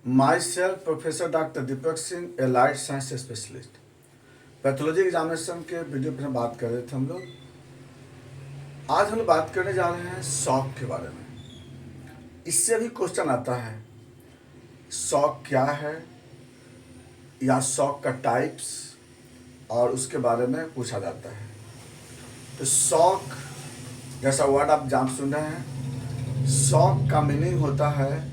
Myself, Professor Dr. Deepak Singh, Allied Science Specialist. Pathology examination के video पर बात कर रहे थे हम लोग। आज हम लोग बात करने जा रहे हैं शॉक के बारे में। इससे भी क्वेश्चन आता है, शॉक क्या है या शॉक का टाइप्स, और उसके बारे में पूछा जाता है। तो शॉक जैसा वर्ड आप जान सुन रहे हैं, शॉक का मीनिंग होता है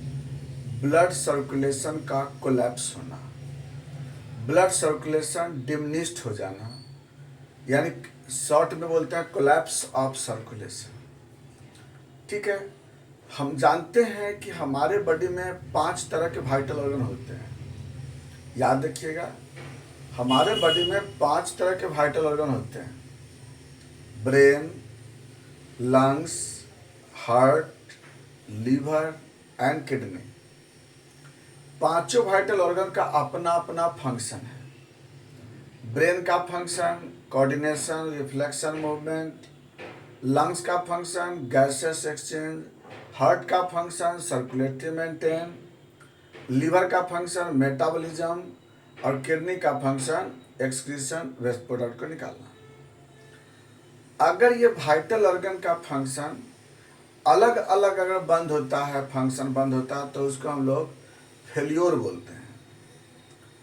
ब्लड सर्कुलेशन का कोलैप्स होना, ब्लड सर्कुलेशन डिमिनिश्ड हो जाना, यानी शॉर्ट में बोलते हैं कोलैप्स ऑफ सर्कुलेशन। ठीक है, हम जानते हैं कि हमारे बॉडी में 5 तरह के वाइटल ऑर्गन होते हैं। याद रखिएगा, हमारे बॉडी में 5 तरह के वाइटल ऑर्गन होते हैं: brain, lungs, heart, liver and kidney. पांचों वाइटल ऑर्गन का अपना अपना फंक्शन है। ब्रेन का function coordination, reflection, movement; lungs का फंक्शन गैसेस एक्सचेंज; हार्ट का फंक्शन सर्कुलेटरी मेंटेन; लीवर का फंक्शन मेटाबॉलिज्म; और किडनी का फंक्शन एक्सक्रीशन, वेस्ट प्रोडक्ट को निकालना। अगर ये वाइटल ऑर्गन का फंक्शन अलग अलग अगर बंद होता है, फंक्शन बंद होता है, तो उसको हम लोग फेल्योर बोलते हैं।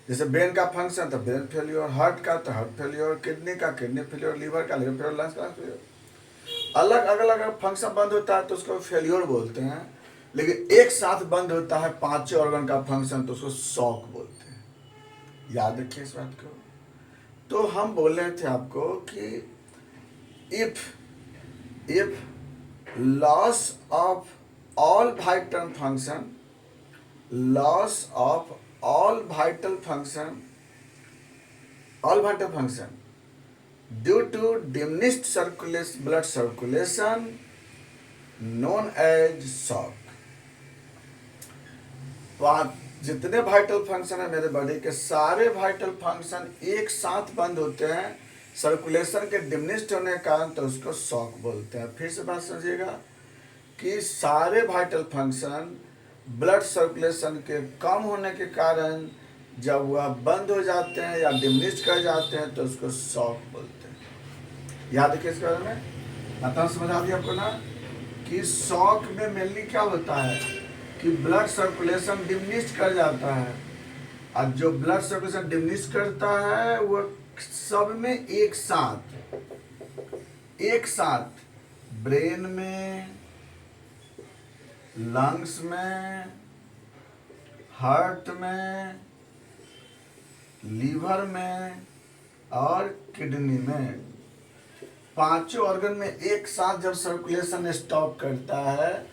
जैसे ब्रेन का फंक्शन तो ब्रेन फेल्योर, हार्ट का तो हार्ट फेल्योर, किडनी का किडनी फेल्योर, लीवर का लीवर फेल्योर, लंग्स का फेल्योर। अलग अगर फंक्शन बंद होता है तो उसको फेल्योर बोलते हैं। लेकिन एक साथ बंद होता है पांचों ऑर्गन का फंक्शन तो उसको शॉक बोलते हैं। याद रखिए इस बात को। तो हम बोल रहे थे आपको कि if loss of all vital function, loss of all vital function due to diminished blood circulation known as shock। जितने वाइटल फंक्शन है मेरे बॉडी के, सारे वाइटल फंक्शन एक साथ बंद होते हैं सर्कुलेशन के डिमिनिश्ड होने के कारण, तो उसको शॉक बोलते हैं। फिर से बात समझिएगा कि सारे वाइटल फंक्शन ब्लड सर्कुलेशन के कम होने के कारण जब वह बंद हो जाते हैं या डिमिनिश कर जाते हैं तो उसको शॉक बोलते हैं। याद रखिए इस बारे में। मतलब समझा दिया आपको ना कि शॉक में मेनली क्या होता है कि ब्लड सर्कुलेशन डिमिनिश कर जाता है, और जो ब्लड सर्कुलेशन डिमिनिश करता है वो सब में एक साथ ब्रेन में, लंग्स में, हार्ट में, लीवर में और किडनी में, पांचों ऑर्गन में एक साथ जब सर्कुलेशन स्टॉप करता है,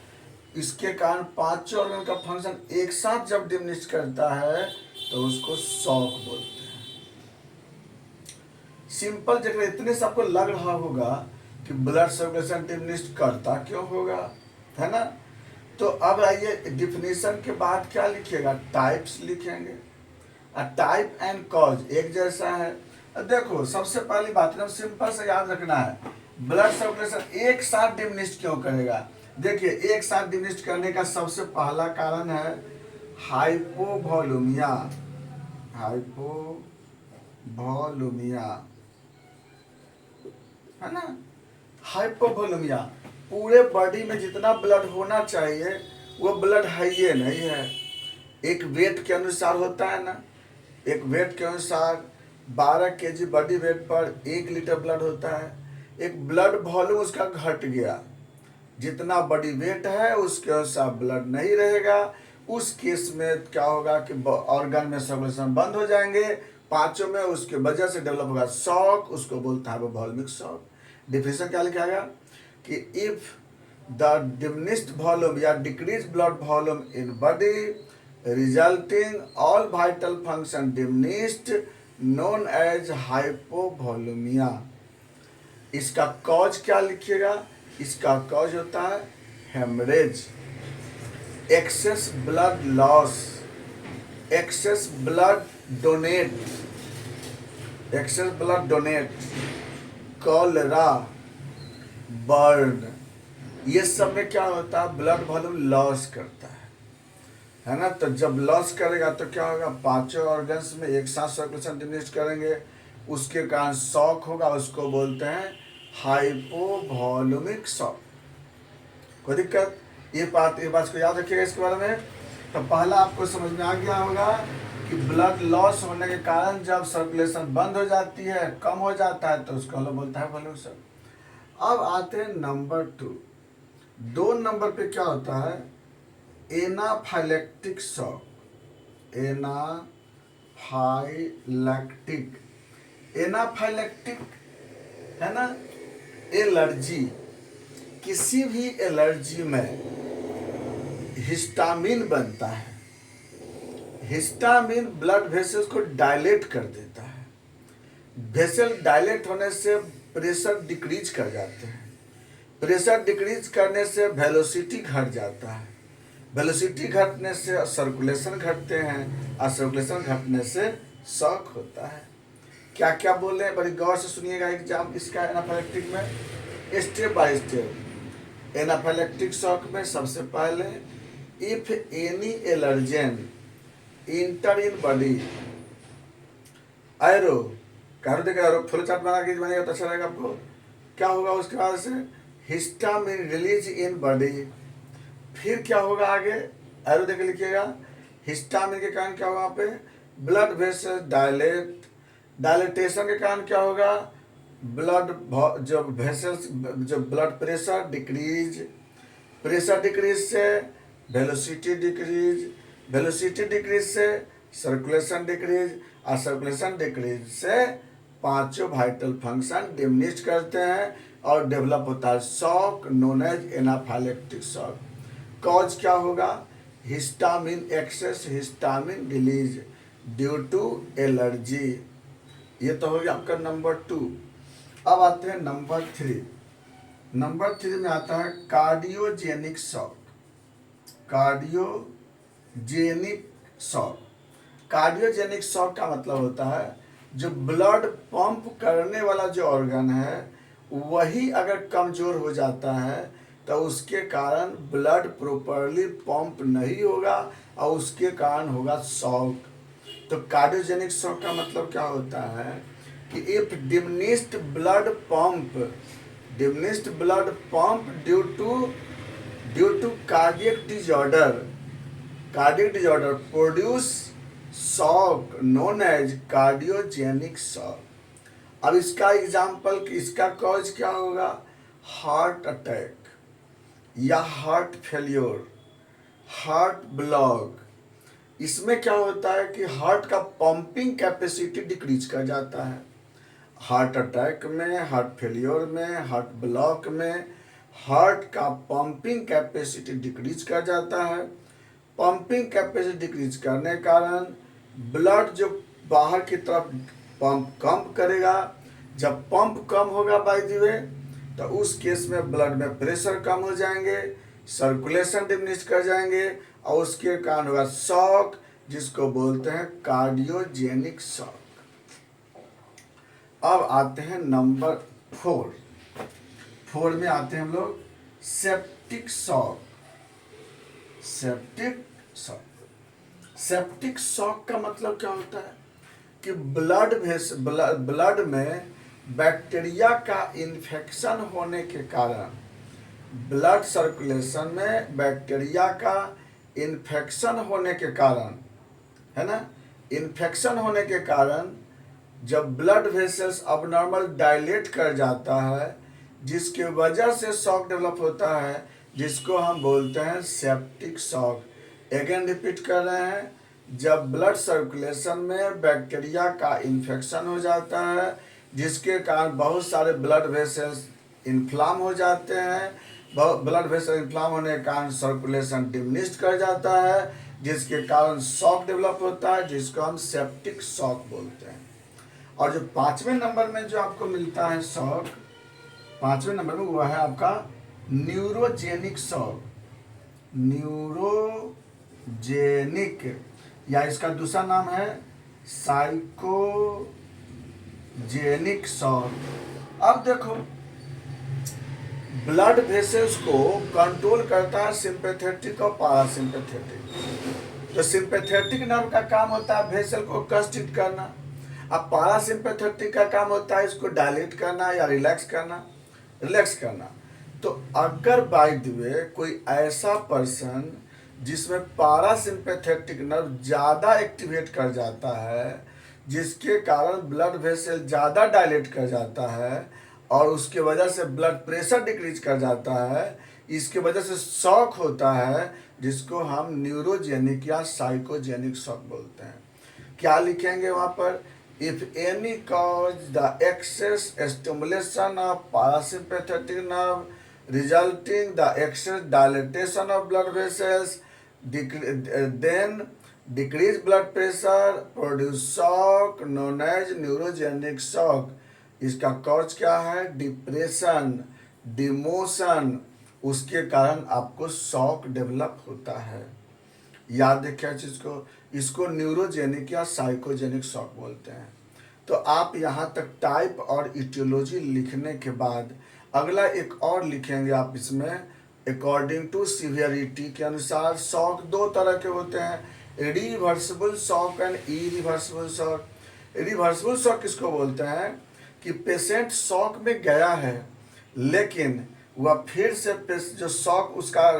इसके कारण पांचों ऑर्गन का फंक्शन एक साथ जब डिमिनिश करता है तो उसको शॉक बोलते हैं। सिंपल जगह इतने सबको लग रहा होगा कि ब्लड सर्कुलेशन डिमिनिश करता क्यों होगा, है ना। तो अब आइए डिफिनीशन के बाद क्या लिखिएगा, टाइप्स लिखेंगे। टाइप एंड कॉज एक जैसा है। देखो सबसे पहली बात एकदम सिंपल से याद रखना है, ब्लड सर्कुलेशन एक साथ डिमिनिश क्यों करेगा। देखिए, एक साथ डिमिनिश करने का सबसे पहला कारण है हाइपोवॉल्यूमिया। है ना, हाइपोवॉल्यूमिया। पूरे बॉडी में जितना ब्लड होना चाहिए वो ब्लड है ये नहीं है। एक वेट के अनुसार होता है ना, एक वेट के अनुसार 12 केजी बॉडी वेट पर 1 लीटर ब्लड होता है। एक ब्लड वॉल्यूम उसका घट गया, जितना बॉडी वेट है उसके अनुसार ब्लड नहीं रहेगा। उस केस में क्या होगा कि ऑर्गन में सर्कुलेशन बंद हो जाएंगे पांचों में, उसके वजह से डेवलप होगा शॉक, उसको बोलता है वो वॉल्यूमिक शॉक। डिफिनेशन क्या लिखा कि इफ द डिमिनिश्ड वॉल्यूम या decrease blood volume in body resulting all vital function diminished known as hypovolaemia. इसका कॉज क्या लिखिएगा, इसका कॉज होता है haemorrhage, excess blood loss, excess blood donate, cholera, burn. ये सब में क्या होता है, ब्लड वॉल्यूम लॉस करता है। है ना। तो जब लॉस करेगा तो क्या होगा, पांचों ऑर्गन्स में एक साथ सर्कुलेशन डिमिनिश करेंगे, उसके कारण शॉक होगा, उसको बोलते हैं हाइपोवॉल्यूमिक शॉक। कोई दिक्कत, ये बात को याद रखिएगा इसके बारे में। तो पहला आपको समझ में आ गया होगा कि ब्लड लॉस होने के कारण जब सर्कुलेशन बंद हो जाती है, कम हो जाता है, तो उसको हम लोग बोलते हैं वॉल्यूम शॉक। अब आते हैं नंबर 2। 2 नंबर पे क्या होता है, एनाफाइलेक्टिक शॉक। एनाफाइलेक्टिक है ना, एलर्जी। किसी भी एलर्जी में हिस्टामिन बनता है। हिस्टामिन ब्लड वेसल्स को डायलेट कर देता है। वेसल डायलेट होने से प्रेशर डिक्रीज कर जाते हैं। प्रेशर डिक्रीज करने से वेलोसिटी घट जाता है। वेलोसिटी घटने से सर्कुलेशन घटते हैं, और सर्कुलेशन घटने से शॉक होता है। क्या क्या बोल रहे हैं, बड़ी गौर से सुनिएगा एग्जाम इसका एनाफाइलेक्टिक में, step by step. Anaphylactic shock में सबसे पहले, if any allergen inter in body, arrow कह देगा, एरो फ्लो चार्ट बना के बनेगा तो अच्छा रहेगा आपको। क्या होगा उसके बाद से, हिस्टामिन रिलीज इन बॉडी। फिर क्या होगा आगे, एरो देके लिखिएगा। हिस्टामिन के कारण क्या होगा, वहाँ पे ब्लड वेसल डायलेट। डायलेटेशन के कारण क्या होगा, ब्लड जो वेसल्स, जो blood pressure decrease. Pressure decrease से वेलोसिटी डिक्रीज, वेलोसिटी डिक्रीज से सर्कुलेशन डिक्रीज, और सर्कुलेशन डिक्रीज से पांचों वाइटल फंक्शन डिमिनिश करते हैं, और डेवलप होता है shock known as anaphylactic shock. Cause क्या होगा, histamine excess, histamine release due to allergy. ये तो हो गया आपका नंबर 2। अब आते हैं नंबर 3। नंबर 3 में आता है cardiogenic shock. Cardiogenic shock. Cardiogenic shock का मतलब होता है, जो ब्लड पंप करने वाला जो ऑर्गन है वही अगर कमजोर हो जाता है तो उसके कारण ब्लड प्रॉपरली पंप नहीं होगा, और उसके कारण होगा शॉक। तो कार्डियोजेनिक शॉक का मतलब क्या होता है कि if diminished blood pump due to cardiac disorder produce shock known as cardiogenic shock. अब इसका एग्जाम्पल, इसका कॉज क्या होगा, हार्ट अटैक या हार्ट फेल्योर, हार्ट ब्लॉक। इसमें क्या होता है कि हार्ट का पंपिंग कैपेसिटी डिक्रीज कर जाता है। हार्ट अटैक में, हार्ट फेल्योर में, हार्ट ब्लॉक में हार्ट का पंपिंग कैपेसिटी डिक्रीज कर जाता है। पंपिंग कैपेसिटी डिक्रीज करने के कारण ब्लड जो बाहर की तरफ पंप कम करेगा। जब पंप कम होगा बाय द वे, तो उस केस में ब्लड में प्रेशर कम हो जाएंगे, सर्कुलेशन डिमिनिश कर जाएंगे, और उसके कारण होगा शॉक, जिसको बोलते हैं कार्डियोजेनिक शॉक। अब आते हैं नंबर 4। 4 में आते हैं हम लोग सेप्टिक शॉक। सेप्टिक शॉक का मतलब क्या होता है कि ब्लड में बैक्टीरिया का इन्फेक्शन होने के कारण, ब्लड सर्कुलेशन में बैक्टीरिया का इन्फेक्शन होने के कारण, है ना, इन्फेक्शन होने के कारण जब ब्लड वेसल्स अबनॉर्मल डायलेट कर जाता है, जिसके वजह से शॉक डेवलप होता है, जिसको हम बोलते हैं सेप्टिक शॉक। अगेन रिपीट कर रहे हैं, जब ब्लड सर्कुलेशन में बैक्टीरिया का इन्फेक्शन हो जाता है, जिसके कारण बहुत सारे ब्लड वेसल्स इन्फ्लाम हो जाते हैं। ब्लड वेसल इन्फ्लाम होने के कारण सर्कुलेशन डिमिनिश कर जाता है, जिसके कारण शॉक डेवलप होता है, जिसको हम सेप्टिक शॉक बोलते हैं। और जो 5वें नंबर में जो आपको मिलता है शॉक, 5वें नंबर में, वो है आपका न्यूरोजेनिक शॉक। न्यूरोजेनिक, या इसका दूसरा नाम है साइकोजेनिक शॉक। अब देखो, ब्लड वेसल्स को कंट्रोल करता है सिंपैथेटिक और पैरासिम्पैथेटिक। तो सिंपैथेटिक नर्व का काम होता है वेसल को कंस्ट्रिक्ट करना, अब पारासिम्पैथेटिक का काम होता है इसको डायलेट करना या रिलैक्स करना। तो अगर बाय द वे कोई ऐसा पर्सन जिसमें पारासिम्पैथेटिक नर्व ज़्यादा एक्टिवेट कर जाता है, जिसके कारण ब्लड वेसल ज़्यादा डायलेट कर जाता है और उसके वजह से ब्लड प्रेशर डिक्रीज कर जाता है, इसके वजह से शॉक होता है, जिसको हम न्यूरोजेनिक या साइकोजेनिक शॉक बोलते हैं। क्या लिखेंगे वहाँ पर? If any cause the excess stimulation of parasympathetic nerve resulting the excess dilatation of blood vessels, then decrease blood pressure, produce shock known as neurogenic shock। इसका कॉज क्या है? डिप्रेशन, डिमोशन, उसके कारण आपको शॉक डेवलप होता है। याद रखिए चीज को, इसको न्यूरोजेनिक या साइकोजेनिक शॉक बोलते हैं। तो आप यहाँ तक टाइप और इटियोलॉजी लिखने के बाद अगला एक और लिखेंगे आप इसमें, अकॉर्डिंग टू सीवियरिटी के अनुसार शॉक दो तरह के होते हैं, reversible shock and irreversible shock. Reversible shock किसको बोलते हैं? कि पेशेंट शॉक में गया है लेकिन वह फिर से जो शॉक उसका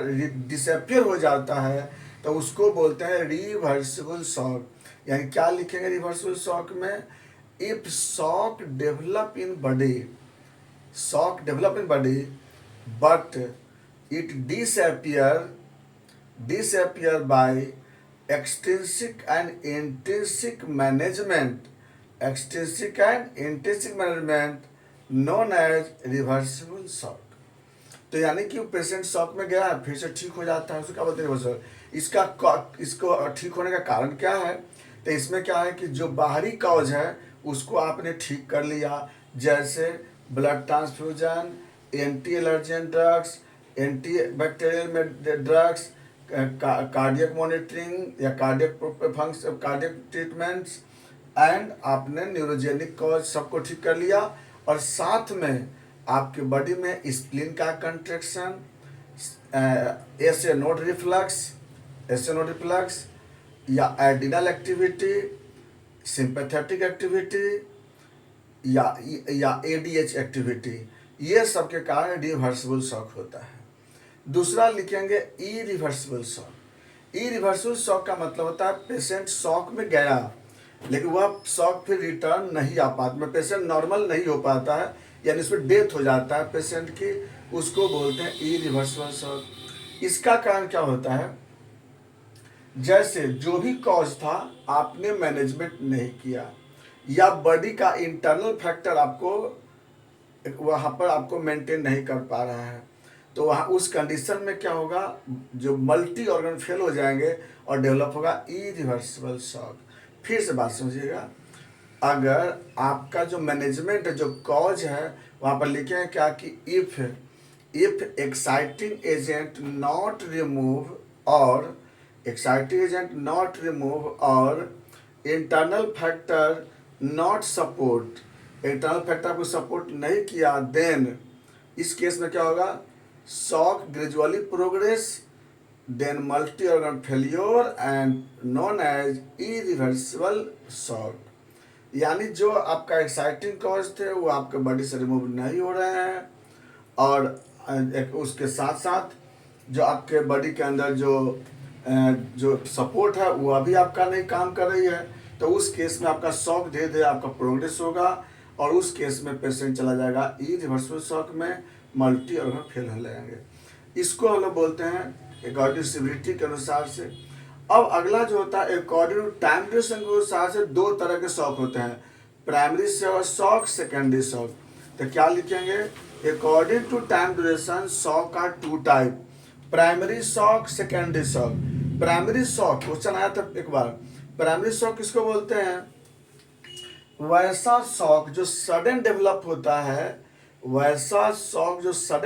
डिसअपियर हो जाता है, तो उसको बोलते हैं रिवर्सिबल शॉक। यानी क्या लिखेंगे रिवर्सिबल शॉक में? If shock develop in body but it disappear by extrinsic and intrinsic management known as reversible shock। तो यानी कि पेशेंट शॉक में गया है फिर से ठीक हो जाता है, उसको क्या बोलते हैं रिवर्सल। इसको ठीक होने का कारण क्या है? तो इसमें क्या है कि जो बाहरी कॉज है उसको आपने ठीक कर लिया, जैसे blood transfusion, anti allergen drugs, anti bacterial drugs, cardiac monitoring या कार्डियक ट्रीटमेंट्स, एंड आपने न्यूरोजेनिक कॉज सबको ठीक कर लिया। और साथ में आपके बॉडी में स्प्लीन का कंट्रैक्शन, एसे नोड रिफ्लक्स या एडिनल एक्टिविटी, सिंपैथेटिक एक्टिविटी या एडीएच एक्टिविटी, ये सब के कारण रिवर्सिबल शॉक होता है। दूसरा लिखेंगे इरिवर्सिबल शॉक। इरिवर्सिबल शॉक का मतलब होता है पेशेंट शॉक में गया लेकिन वह शॉक फिर रिटर्न नहीं आ पाता, पेशेंट नॉर्मल नहीं हो पाता है, यानी उसमें डेथ हो जाता है पेशेंट की, उसको बोलते हैं इरिवर्सिबल शॉक। इसका कारण क्या होता है? जैसे जो भी कॉज था आपने मैनेजमेंट नहीं किया या बॉडी का इंटरनल फैक्टर आपको वहाँ पर आपको मेंटेन नहीं कर पा रहा है, तो वहाँ उस कंडीशन में क्या होगा? जो मल्टी ऑर्गन फेल हो जाएंगे और डेवलप होगा इरिवर्सिबल शॉक। फिर से बात समझिएगा, अगर आपका जो मैनेजमेंट है, जो कॉज है, वहाँ पर लिखे हैं क्या कि if exciting agent not remove और internal factor not support, internal factor को सपोर्ट नहीं किया, देन इस केस में क्या होगा? Shock gradually progress, then multi organ failure and known as irreversible shock. यानी जो आपका एक्साइटिंग कॉज थे वो आपके बॉडी से रिमूव नहीं हो रहे हैं और उसके साथ साथ जो आपके बॉडी के अंदर जो सपोर्ट है वो अभी आपका नहीं काम कर रही है, तो उस केस में आपका शॉक धीरे धीरे आपका प्रोग्रेस होगा और उस केस में पेशेंट चला जाएगा इरिवर्सिबल शॉक में, मल्टी ऑर्गन फेल हो जाएंगे। इसको हम लोग बोलते हैं अकॉर्डिंग सीवियरिटी के अनुसार से। अब अगला जो होता है अकॉर्डिंग टाइम ड्यूरेशन के अनुसार से दो तरह के शॉक होते हैं, प्राइमरी शॉक, सेकेंडरी शॉक। तो क्या लिखेंगे? According to time duration shock are two type, primary shock, secondary shock. Primary shock question आया था एक बार, प्राइमरी शॉक किसको बोलते हैं? वैसा शॉक जो सडन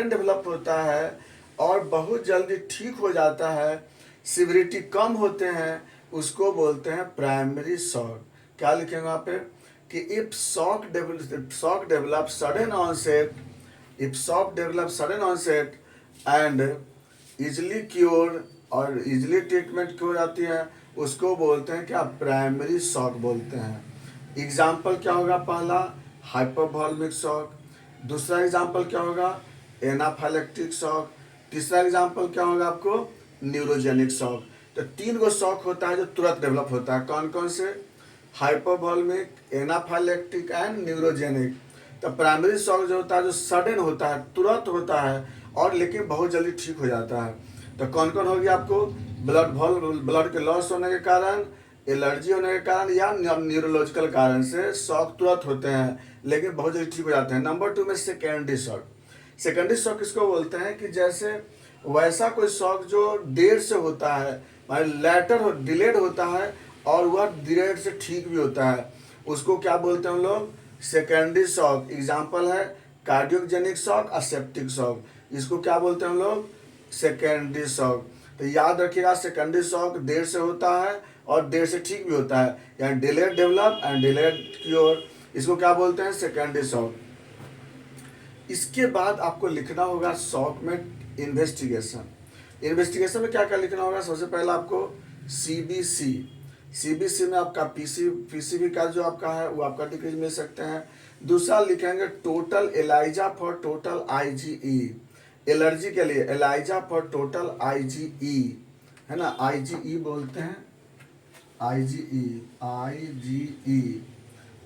डेवलप होता है और बहुत जल्दी ठीक हो जाता है, सीवियरिटी कम होते हैं, उसको बोलते हैं प्राइमरी शॉक। क्या लिखेंगे वहाँ पे कि if shock develop sudden onset and easily cure और इजली ट्रीटमेंट की हो जाती है, उसको बोलते हैं क्या, प्राइमरी शॉक बोलते हैं। एग्जाम्पल क्या होगा, पहला हाइपोवॉल्मिक शॉक, दूसरा एग्जाम्पल क्या होगा एनाफाइलेक्टिक शॉक, तीसरा एग्जाम्पल क्या होगा आपको न्यूरोजेनिक शॉक। तो 3 गो शॉक होता है जो तुरंत डेवलप होता है, कौन कौन से, हाइपोवॉल्मिक, एनाफाइलेक्टिक एंड न्यूरोजेनिक। तो प्राइमरी शॉक जो होता है जो सडन होता है, तुरंत होता है और लेकिन बहुत जल्दी ठीक हो जाता है। तो कौन कौन होगी आपको, ब्लड के लॉस होने के कारण, एलर्जी होने के कारण या न्यूरोलॉजिकल कारण से शॉक तुरंत होते हैं लेकिन बहुत जल्दी ठीक हो जाते हैं। नंबर 2 में सेकेंडरी शॉक। सेकेंडरी शॉक किसको बोलते हैं कि जैसे वैसा कोई शॉक जो देर से होता है, लेटर हो डिलेड होता है और वह देर से ठीक भी होता है, उसको क्या बोलते हैं हम लोग, सेकेंडरी शॉक। एग्जाम्पल है कार्डियोजेनिक शॉक और सेप्टिक शॉक, इसको क्या बोलते हैं हम लोग, सेकेंडरी शॉक। तो याद रखिएगा सेकेंडरी शॉक देर से होता है और देर से ठीक भी होता है, यानी delayed develop and delayed cure, इसको क्या बोलते हैं, सेकेंडरी शॉक। इसके बाद आपको लिखना होगा शॉक में इन्वेस्टिगेशन। इन्वेस्टिगेशन में क्या क्या लिखना होगा, सबसे पहले आपको सीबीसी, सीबीसी में आपका पीसीबी का जो आपका है वो आपका डिक्रीज मिल सकते हैं। दूसरा लिखेंगे total ELISA for total IgE, allergy के लिए एलाइजा फॉर टोटल आईजीई, है ना, आईजीई बोलते हैं, आईजीई।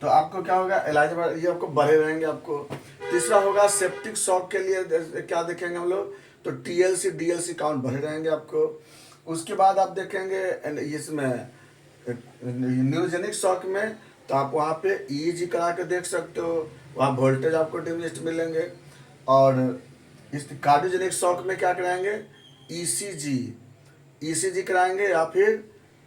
तो आपको क्या होगा एलाइजा, ये आपको बढ़े रहेंगे आपको। तीसरा होगा सेप्टिक शॉक के लिए क्या देखेंगे हम लोग, तो टीएलसी डीएलसी काउंट बढ़े रहेंगे आपको। उसके बाद आप देखेंगे इसमें न्यूरोजेनिक शॉक में, तो आप वहाँ पे ईईजी करा के देख सकते हो, वहाँ वोल्टेज आपको डिमिनिश्ड मिलेंगे। और इस कार्डियोजेनिक शॉक में क्या कराएंगे, ईसीजी, ईसीजी कराएंगे या फिर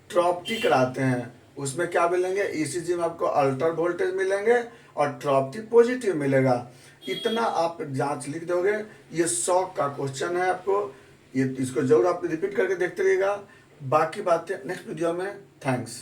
ट्रॉप्टी कराते हैं, उसमें क्या मिलेंगे, ईसीजी में आपको अल्टर वोल्टेज मिलेंगे और ट्रॉप्टी पॉजिटिव मिलेगा। इतना आप जांच लिख दोगे, ये शॉक का क्वेश्चन है आपको, ये इसको जरूर आप रिपीट करके देखते रहिएगा। बाकी बातें नेक्स्ट वीडियो में। थैंक्स।